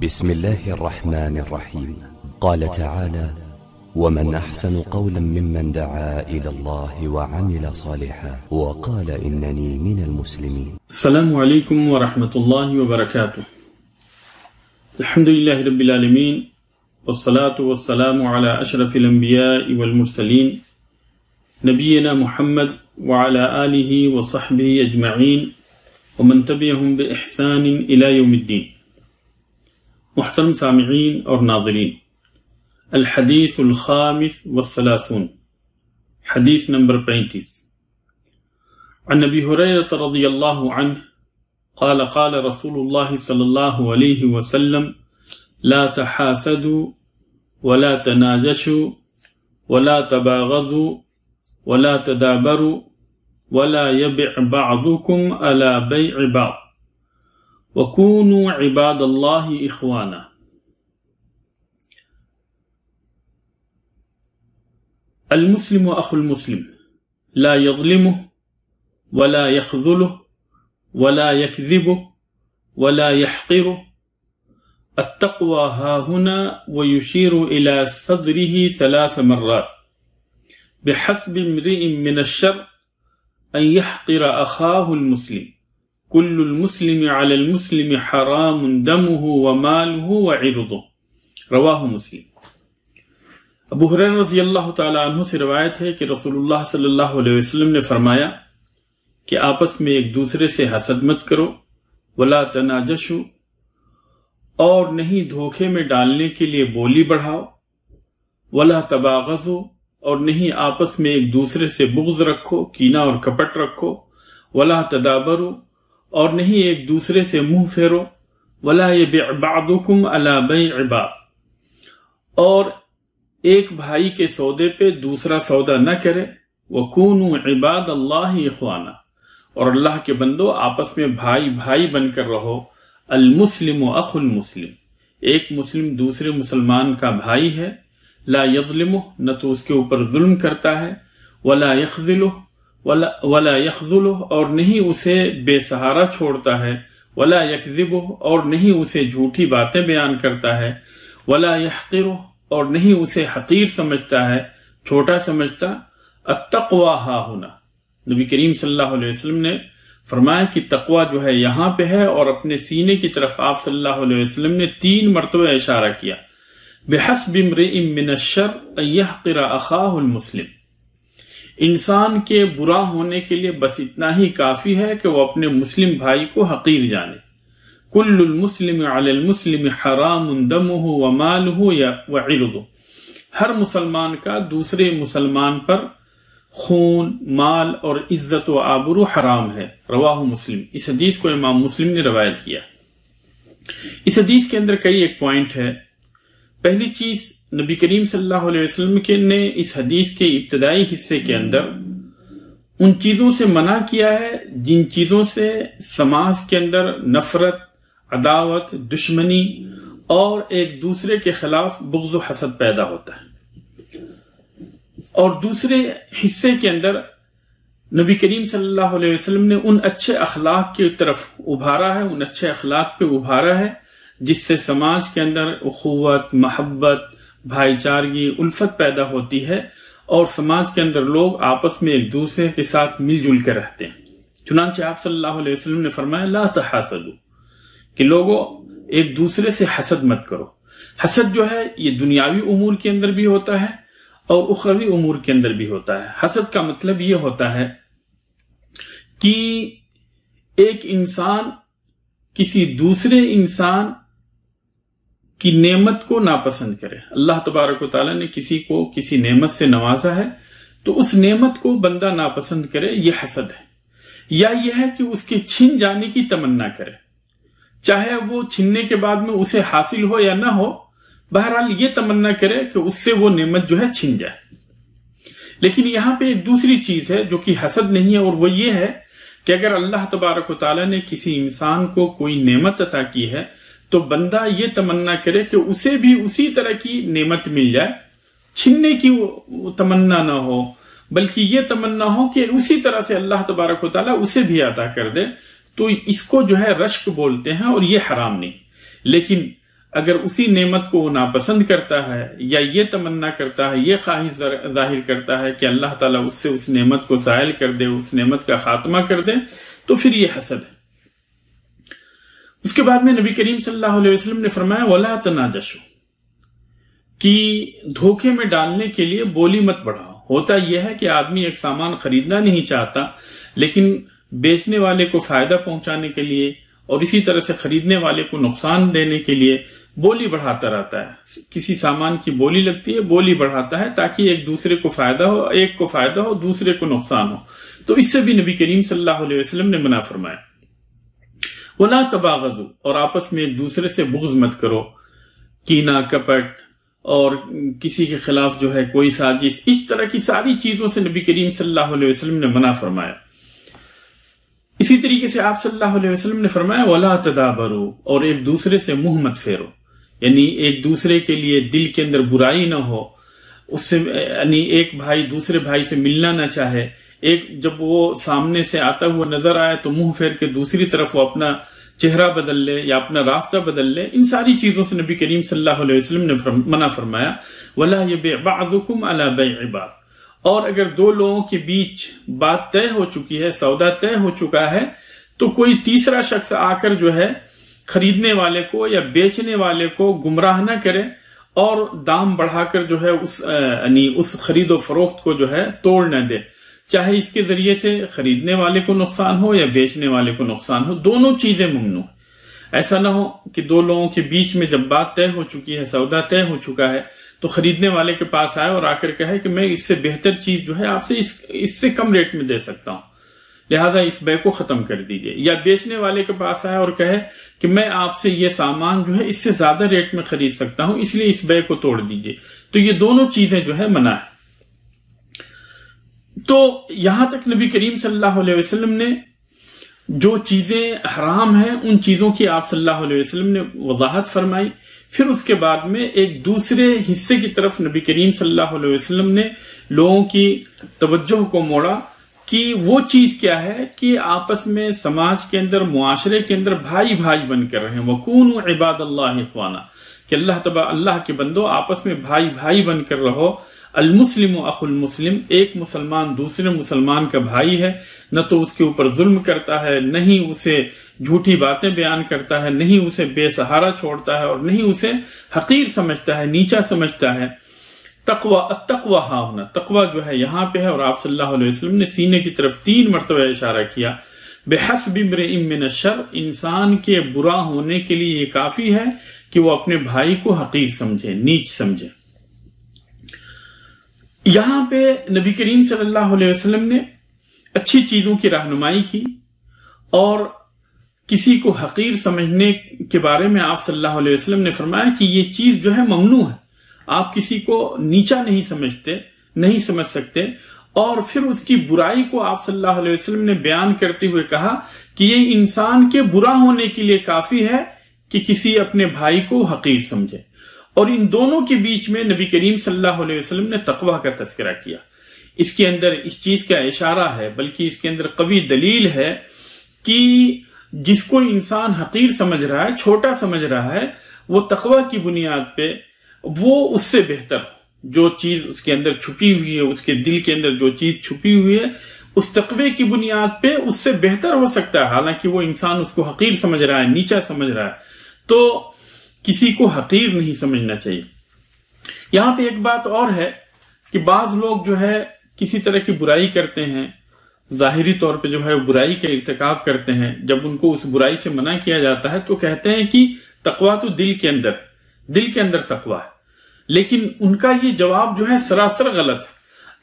بسم الله الرحمن الرحيم. قال تعالى: ومن أحسن قولا ممن دعا إلى الله وعمل صالحا وقال إنني من المسلمين. السلام عليكم ورحمة الله وبركاته. الحمد لله رب العالمين، والصلاة والسلام على أشرف الأنبياء والمرسلين نبينا محمد وعلى آله وصحبه أجمعين ومن تبعهم بإحسان إلى يوم الدين. محترم سامعین اور ناظرین، الحدیث الخامس والثلاثون، حدیث نمبر 35، عن ابی ہریرہ رضی اللہ عنہ قال قال رسول اللہ صلی اللہ علیہ وسلم: لا تحاسدوا ولا تناجشوا ولا تباغضوا ولا تدابروا ولا يبع بعضكم على بيع بعض وَكُونُوا عِبَادَ اللَّهِ إِخْوَانًا. المسلم أخو المسلم لا يظلمه ولا يخذله ولا يكذبه ولا يحقره. التقوى ها هنا، ويشير إلى صدره 3 مرات. بحسب امرئ من الشر أن يحقر أخاه المسلم. كل المسلم على المسلم حرام دمه وماله وعرضه. رواہ مسلم۔ ابو ہریرہ رضی اللہ تعالی عنہ سے روایت ہے کہ رسول اللہ صلی اللہ علیہ وسلم نے فرمایا کہ آپس میں ایک دوسرے سے حسد مت کرو، ولا تناجشوا، اور نہیں دھوکے میں ڈالنے کے لیے بولی بڑھاؤ، ولا تباغضوا، اور نہیں آپس میں ایک دوسرے سے بغض رکھو، کینہ اور کپٹ رکھو، ولا تدابروا، اور نہیں ایک دوسرے سے منہ پھیرو، ولا یبع بعضکم علی بیع بعض، اور ایک بھائی کے سودے پہ دوسرا سودا نہ کرے، وکونوا عباد اللہ اخوانا، اور اللہ کے بندو آپس میں بھائی بھائی بن کر رہو۔ المسلم اخو المسلم، ایک مسلم دوسرے مسلمان کا بھائی ہے، لا یظلمہ، نہ تو اس کے اوپر ظلم کرتا ہے، ولا یخذلہ، ولا یخذلہ، اور نہیں اسے بے سہارا چھوڑتا ہے، ولا یکذبہ، اور نہیں اسے جھوٹی باتیں بیان کرتا ہے، ولا یحقرہ، اور نہیں اسے حقیر سمجھتا ہے، چھوٹا سمجھتا۔ التقوی ہا ہنا، نبی کریم صلی اللہ علیہ وسلم نے فرمایا کہ تقوی جو ہے یہاں پہ ہے، اور اپنے سینے کی طرف آپ صلی اللہ علیہ وسلم نے 3 مرتبہ اشارہ کیا۔ بحسب امرئ من الشر ان یحقر اخاہ المسلم، انسان کے برا ہونے کے لیے بس اتنا ہی کافی ہے کہ وہ اپنے مسلم بھائی کو حقیر جانے۔ کل المسلم علی المسلم حرام دمہ ومالہ وعرضہ، ہر مسلمان کا دوسرے مسلمان پر خون، مال اور عزت و آبرو حرام ہے۔ رواہ مسلم، اس حدیث کو امام مسلم نے روایت کیا۔ اس حدیث کے اندر کئی ایک پوائنٹ ہے۔ پہلی چیز، نبی کریم صلی اللہ علیہ وسلم نے اس حدیث کے ابتدائی حصے کے اندر ان چیزوں سے منع کیا ہے جن چیزوں سے سماج کے اندر نفرت، عداوت، دشمنی اور ایک دوسرے کے خلاف بغض و حسد پیدا ہوتا ہے، اور دوسرے حصے کے اندر نبی کریم صلی اللہ علیہ وسلم نے ان اچھے اخلاق کی طرف ابھارا ہے، ان اچھے اخلاق پہ ابھارا ہے جس سے سماج کے اندر اخوت، محبت، بھائی چارگی، الفت پیدا ہوتی ہے، اور سماج کے اندر لوگ آپس میں ایک دوسرے کے ساتھ مل جل کر رہتے ہیں۔ چنانچہ آپ صلی اللہ علیہ وسلم نے فرمایا: لا تحاسدوا، کہ لوگوں ایک دوسرے سے حسد مت کرو۔ حسد جو ہے یہ دنیاوی امور کے اندر بھی ہوتا ہے اور اخروی امور کے اندر بھی ہوتا ہے۔ حسد کا مطلب یہ ہوتا ہے کہ ایک انسان کسی دوسرے انسان کی نعمت کو ناپسند کرے۔ اللہ تبارک و تعالیٰ نے کسی کو کسی نعمت سے نوازا ہے تو اس نعمت کو بندہ ناپسند کرے، یہ حسد ہے۔ یا یہ ہے کہ اس کے چھن جانے کی تمنا کرے، چاہے وہ چھننے کے بعد میں اسے حاصل ہو یا نہ ہو، بہرحال یہ تمنا کرے کہ اس سے وہ نعمت جو ہے چھن جائے۔ لیکن یہاں پہ ایک دوسری چیز ہے جو کہ حسد نہیں ہے، اور وہ یہ ہے کہ اگر اللہ تبارک و تعالیٰ نے کسی انسان کو کوئی نعمت عطا کی ہے تو بندہ یہ تمنا کرے کہ اسے بھی اسی طرح کی نعمت مل جائے، چھننے کی تمنا نہ ہو، بلکہ یہ تمنا ہو کہ اسی طرح سے اللہ تبارک و تعالیٰ اسے بھی عطا کر دے، تو اس کو جو ہے رشک بولتے ہیں، اور یہ حرام نہیں۔ لیکن اگر اسی نعمت کو وہ ناپسند کرتا ہے یا یہ تمنا کرتا ہے، یہ خواہش ظاہر کرتا ہے کہ اللہ تعالیٰ اس سے اس نعمت کو زائل کر دے، اس نعمت کا خاتمہ کر دے، تو پھر یہ حسد ہے۔ اس کے بعد میں نبی کریم صلی اللہ علیہ وسلم نے فرمایا وَلَا تَنَاجَشُوا، کہ دھوکے میں ڈالنے کے لیے بولی مت بڑھاؤ۔ ہوتا یہ ہے کہ آدمی ایک سامان خریدنا نہیں چاہتا، لیکن بیچنے والے کو فائدہ پہنچانے کے لیے اور اسی طرح سے خریدنے والے کو نقصان دینے کے لیے بولی بڑھاتا رہتا ہے۔ کسی سامان کی بولی لگتی ہے، بولی بڑھاتا ہے تاکہ ایک دوسرے کو فائدہ ہو، ایک کو فائدہ ہو، دوسرے کو نقصان ہو۔ تو اس سے بھی نبی کریم صلی اللہ علیہ وسلم نے منع فرمایا۔ وَلَا تَبَاغَضُوا، اور آپس میں ایک دوسرے سے بغض مت کرو، کینہ کپٹ اور کسی کے خلاف جو ہے کوئی سازش، اس طرح کی ساری چیزوں سے نبی کریم صلی اللہ علیہ وسلم نے منع فرمایا۔ اسی طریقے سے آپ صلی اللہ علیہ وسلم نے فرمایا وَلَا تَدَابَرُوا، اور ایک دوسرے سے منہ مت پھیرو، یعنی ایک دوسرے کے لیے دل کے اندر برائی نہ ہو، اس سے یعنی ایک بھائی دوسرے بھائی سے ملنا نہ چاہے، ایک جب وہ سامنے سے آتا ہوا نظر آئے تو منہ پھیر کے دوسری طرف وہ اپنا چہرہ بدل لے یا اپنا راستہ بدل لے، ان ساری چیزوں سے نبی کریم صلی اللہ علیہ وسلم نے منع فرمایا۔ وَلَا يَبِعْ بَعْضُكُمْ عَلَى بَيْعِ بَعْضٍ، اور اگر دو لوگوں کے بیچ بات طے ہو چکی ہے، سودا طے ہو چکا ہے، تو کوئی تیسرا شخص آ کر جو ہے خریدنے والے کو یا بیچنے والے کو گمراہ نہ کرے اور دام بڑھا کر جو ہے اس خرید و فروخت کو جو ہے توڑ نہ دے، چاہے اس کے ذریعے سے خریدنے والے کو نقصان ہو یا بیچنے والے کو نقصان ہو، دونوں چیزیں ممنوع ہیں۔ ایسا نہ ہو کہ دو لوگوں کے بیچ میں جب بات طے ہو چکی ہے، سودا طے ہو چکا ہے، تو خریدنے والے کے پاس آئے اور آ کر کہے کہ میں اس سے بہتر چیز جو ہے آپ سے اس سے کم ریٹ میں دے سکتا ہوں، لہذا اس بے کو ختم کر دیجئے، یا بیچنے والے کے پاس آئے اور کہے کہ میں آپ سے یہ سامان جو ہے اس سے زیادہ ریٹ میں خرید سکتا ہوں، اس لیے اس بے کو توڑ دیجئے۔ تو یہ دونوں چیزیں جو ہے منع ہے۔ تو یہاں تک نبی کریم صلی اللہ علیہ وسلم نے جو چیزیں حرام ہیں ان چیزوں کی آپ صلی اللہ علیہ وسلم نے وضاحت فرمائی۔ پھر اس کے بعد میں ایک دوسرے حصے کی طرف نبی کریم صلی اللہ علیہ وسلم نے لوگوں کی توجہ کو موڑا کہ وہ چیز کیا ہے کہ آپس میں سماج کے اندر، معاشرے کے اندر بھائی بھائی بن کر رہے ہیں۔ وَكُونُوا عِبَادَ اللَّهِ إِخْوَانًا، کہ اللہ کے بندو آپس میں بھائی بھائی بن کر رہو۔ المسلم اخو المسلم، ایک مسلمان دوسرے مسلمان کا بھائی ہے، نہ تو اس کے اوپر ظلم کرتا ہے، نہ ہی اسے جھوٹی باتیں بیان کرتا ہے، نہ ہی اسے بے سہارا چھوڑتا ہے، اور نہ ہی اسے حقیر سمجھتا ہے، نیچا سمجھتا ہے۔ التقوی ہاں ہونا، تقوی جو ہے یہاں پہ ہے، اور آپ صلی اللہ علیہ وسلم نے سینے کی طرف 3 مرتبہ اشارہ کیا۔ بحسب امرئ من الشر، انسان کے برا ہونے کے لیے یہ کافی ہے کہ وہ اپنے بھائی کو حقیر سمجھے، نیچ سمجھے۔ یہاں پہ نبی کریم صلی اللہ علیہ وسلم نے اچھی چیزوں کی رہنمائی کی، اور کسی کو حقیر سمجھنے کے بارے میں آپ صلی اللہ علیہ وسلم نے فرمایا کہ یہ چیز جو ہے ممنوع ہے، آپ کسی کو نیچا نہیں سمجھ سکتے۔ اور پھر اس کی برائی کو آپ صلی اللہ علیہ وسلم نے بیان کرتے ہوئے کہا کہ یہ انسان کے برا ہونے کے لیے کافی ہے کہ کسی اپنے بھائی کو حقیر سمجھے۔ اور ان دونوں کے بیچ میں نبی کریم صلی اللہ علیہ وسلم نے تقوی کا تذکرہ کیا۔ اس کے اندر اس چیز کا اشارہ ہے، بلکہ اس کے اندر قوی دلیل ہے کہ جس کو انسان حقیر سمجھ رہا ہے، چھوٹا سمجھ رہا ہے، وہ تقوی کی بنیاد پہ وہ اس سے بہتر ہو۔ جو چیز اس کے اندر چھپی ہوئی ہے، اس کے دل کے اندر جو چیز چھپی ہوئی ہے، اس تقوی کی بنیاد پہ اس سے بہتر ہو سکتا ہے، حالانکہ وہ انسان اس کو حقیر سمجھ رہا ہے، نیچا سمجھ رہا ہے۔ تو کسی کو حقیر نہیں سمجھنا چاہیے۔ یہاں پہ ایک بات اور ہے کہ بعض لوگ جو ہے کسی طرح کی برائی کرتے ہیں، ظاہری طور پہ جو ہے برائی کا ارتکاب کرتے ہیں، جب ان کو اس برائی سے منع کیا جاتا ہے تو کہتے ہیں کہ تقوی تو دل کے اندر تقوی ہے، لیکن ان کا یہ جواب جو ہے سراسر غلط ہے۔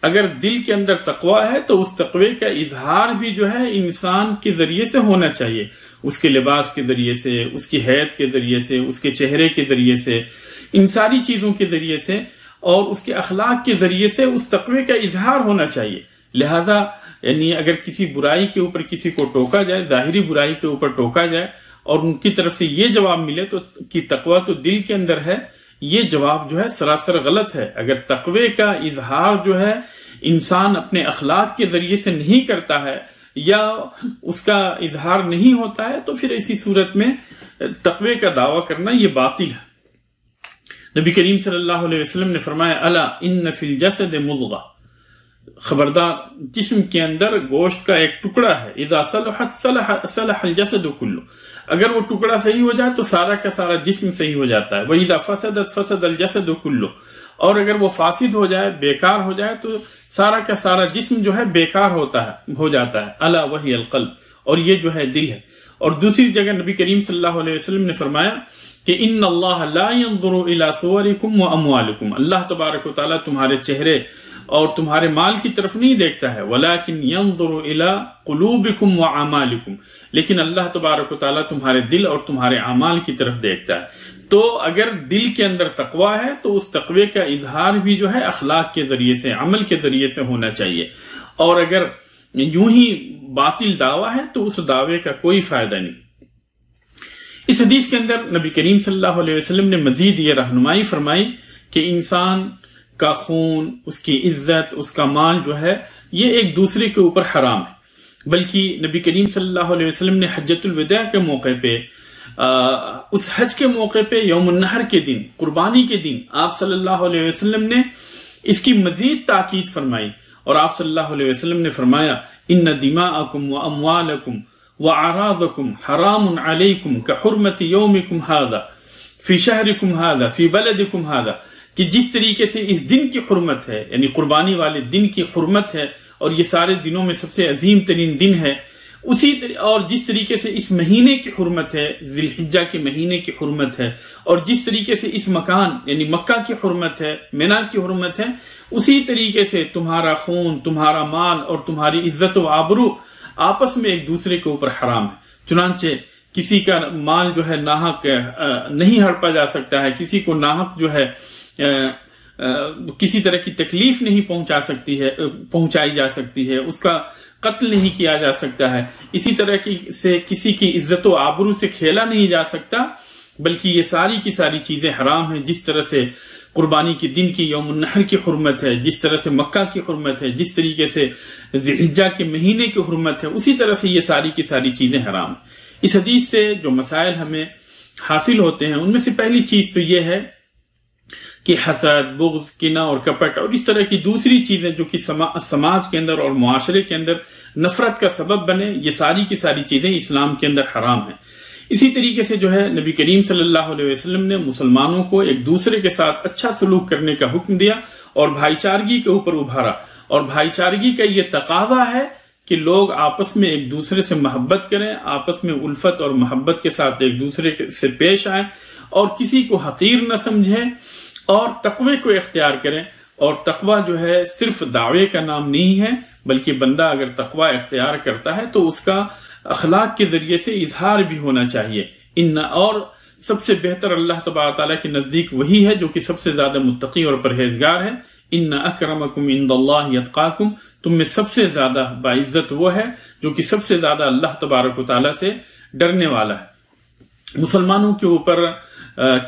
اگر دل کے اندر تقوی ہے تو اس تقوی کا اظہار بھی جو ہے انسان کے ذریعے سے ہونا چاہیے، اس کے لباس کے ذریعے سے، اس کی حیت کے ذریعے سے، اس کے چہرے کے ذریعے سے، ان ساری چیزوں کے ذریعے سے اور اس کے اخلاق کے ذریعے سے اس تقوی کا اظہار ہونا چاہیے۔ لہذا یعنی اگر کسی برائی کے اوپر کسی کو ٹوکا جائے، ظاہری برائی کے اوپر ٹوکا جائے، اور ان کی طرف سے یہ جواب ملے تو کہ تقوی تو دل کے اندر ہے، یہ جواب جو ہے سراسر غلط ہے۔ اگر تقوی کا اظہار جو ہے انسان اپنے اخلاق کے ذریعے سے نہیں کرتا ہے یا اس کا اظہار نہیں ہوتا ہے، تو پھر ایسی صورت میں تقوی کا دعویٰ کرنا یہ باطل ہے۔ نبی کریم صلی اللہ علیہ وسلم نے فرمایا الا ان فی الجسد مضغہ، خبردار جسم کے اندر گوشت کا ایک ٹکڑا ہے، اذا صلحت صلح الجسد کلہ، اگر وہ ٹکڑا صحیح ہو جائے تو سارا کا سارا جسم صحیح ہو جاتا ہے، واذا فسدت فسد الجسد کلہ، اور اگر وہ فاسد ہو جائے، بیکار ہو جائے تو سارا کا سارا جسم جو ہے بیکار ہو جاتا ہے، الا وہی القلب، اور یہ جو ہے دل ہے۔ اور دوسری جگہ نبی کریم صلی اللہ علیہ وسلم نے فرمایا کہ ان اللہ لا ينظر الى صورکم واموالکم، اللہ تبارک و تعالیٰ تمہارے چہرے اور تمہارے مال کی طرف نہیں دیکھتا ہے، ولیکن ينظر الى قلوبکم واعمالکم، لیکن اللہ تبارک و تعالیٰ تمہارے دل اور تمہارے اعمال کی طرف دیکھتا ہے۔ تو اگر دل کے اندر تقوی ہے تو اس تقوی کا اظہار بھی جو ہے اخلاق کے ذریعے سے، عمل کے ذریعے سے ہونا چاہیے، اور اگر یوں ہی باطل دعویٰ ہے تو اس دعوے کا کوئی فائدہ نہیں۔ اس حدیث کے اندر نبی کریم صلی اللہ علیہ وسلم نے مزید یہ رہنمائی فرمائی کہ انسان کا خون، اس کی عزت، اس کا مال جو ہے یہ ایک دوسرے کے اوپر حرام ہے، بلکہ نبی کریم صلی اللہ علیہ وسلم نے حجۃ الوداع کے موقع پہ، اس حج کے موقع پہ، یوم النحر کے دن، قربانی کے دن، آپ صلی اللہ علیہ وسلم نے اس کی مزید تاکید فرمائی، اور آپ صلی اللہ علیہ وسلم نے فرمایا ان دماءکم واموالکم وَأَعْرَاضَكُمْ حَرَامٌ عَلَيْكُمْ كَحُرْمَةِ يَوْمِكُمْ هَذَا فِي شَهْرِكُمْ هَذَا فِي بَلَدِكُمْ هَذَا، کہ جس طریقے سے اس دن کی حرمت ہے، یعنی قربانی والے دن کی حرمت ہے، اور یہ سارے دنوں میں سب سے عظیم ترین دن ہے، اور جس طریقے سے اس مہینے کی حرمت ہے، ذی الحجہ کے مہینے کی حرمت ہے، اور جس طریقے سے اس مکان یعنی مکہ کی حرمت ہے، مینا کی حرمت ہے، اسی طریقے سے تمہارا خون، تمہارا مال اور تمہاری عزت و آبرو آپس میں ایک دوسرے کے اوپر حرام ہے۔ چنانچہ کسی کا مال جو ہے ناحق نہیں ہڑپا جا سکتا ہے، کسی کو ناحق جو ہے کسی طرح کی تکلیف نہیں پہنچائی جا سکتی ہے، اس کا قتل نہیں کیا جا سکتا ہے، اسی طرح سے کسی کی عزت و آبرو سے کھیلا نہیں جا سکتا، بلکہ یہ ساری کی ساری چیزیں حرام ہیں۔ جس طرح سے قربانی کے دن کی یوم النحر کی حرمت ہے، جس طرح سے مکہ کی حرمت ہے، جس طریقے سے ذی الحجہ کے مہینے کی حرمت ہے، اسی طرح سے یہ ساری کی ساری چیزیں حرام ہیں۔ اس حدیث سے جو مسائل ہمیں حاصل ہوتے ہیں ان میں سے پہلی چیز تو یہ ہے کہ حسد، بغض، کینہ اور کپٹ اور اس طرح کی دوسری چیزیں جو کہ سماج کے اندر اور معاشرے کے اندر نفرت کا سبب بنے، یہ ساری کی ساری چیزیں اسلام کے اندر حرام ہیں۔ اسی طریقے سے جو ہے نبی کریم صلی اللہ علیہ وسلم نے مسلمانوں کو ایک دوسرے کے ساتھ اچھا سلوک کرنے کا حکم دیا اور بھائی چارگی کے اوپر ابھارا، اور بھائی چارگی کا یہ تقاضا ہے کہ لوگ آپس میں ایک دوسرے سے محبت کریں، آپس میں الفت اور محبت کے ساتھ ایک دوسرے سے پیش آئیں، اور کسی کو حقیر نہ سمجھیں، اور تقوی کو اختیار کریں۔ اور تقوی جو ہے صرف دعوے کا نام نہیں ہے، بلکہ بندہ اگر تقوی اختیار کرتا ہے تو اس کا اخلاق کے ذریعے سے اظہار بھی ہونا چاہیے۔ اور سب سے بہتر اللہ تبارک تعالیٰ کے نزدیک وہی ہے جو کہ سب سے زیادہ متقی اور پرہیزگار ہے۔ ان اکرمکم عند اللہ یتقاکم، تم میں سب سے زیادہ باعزت وہ ہے جو کہ سب سے زیادہ اللہ تبارک و تعالیٰ سے ڈرنے والا ہے۔ مسلمانوں کے اوپر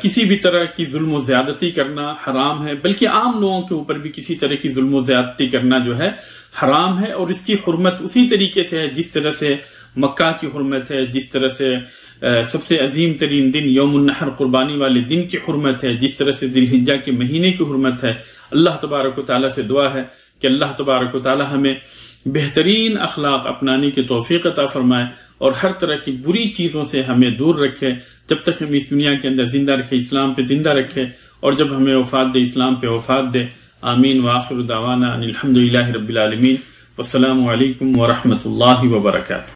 کسی بھی طرح کی ظلم و زیادتی کرنا حرام ہے، بلکہ عام لوگوں کے اوپر بھی کسی طرح کی ظلم و زیادتی کرنا جو ہے حرام ہے، اور اس کی حرمت اسی طریقے سے ہے جس طرح سے مکہ کی حرمت ہے، جس طرح سے سب سے عظیم ترین دن یوم النحر قربانی والے دن کی حرمت ہے، جس طرح سے ذی الحجہ کے مہینے کی حرمت ہے۔ اللہ تبارک و تعالیٰ سے دعا ہے کہ اللہ تبارک و تعالیٰ ہمیں بہترین اخلاق اپنانے کی توفیق عطا فرمائے، اور ہر طرح کی بری چیزوں سے ہمیں دور رکھے، جب تک ہم اس دنیا کے اندر زندہ رکھے، اسلام پہ زندہ رکھے، اور جب ہمیں وفات دے اسلام پہ وفات دے۔ آمین وآخر دعوانا ان الحمدللہ رب العالمین، والسلام علیکم ورحمۃ اللہ وبرکاتہ۔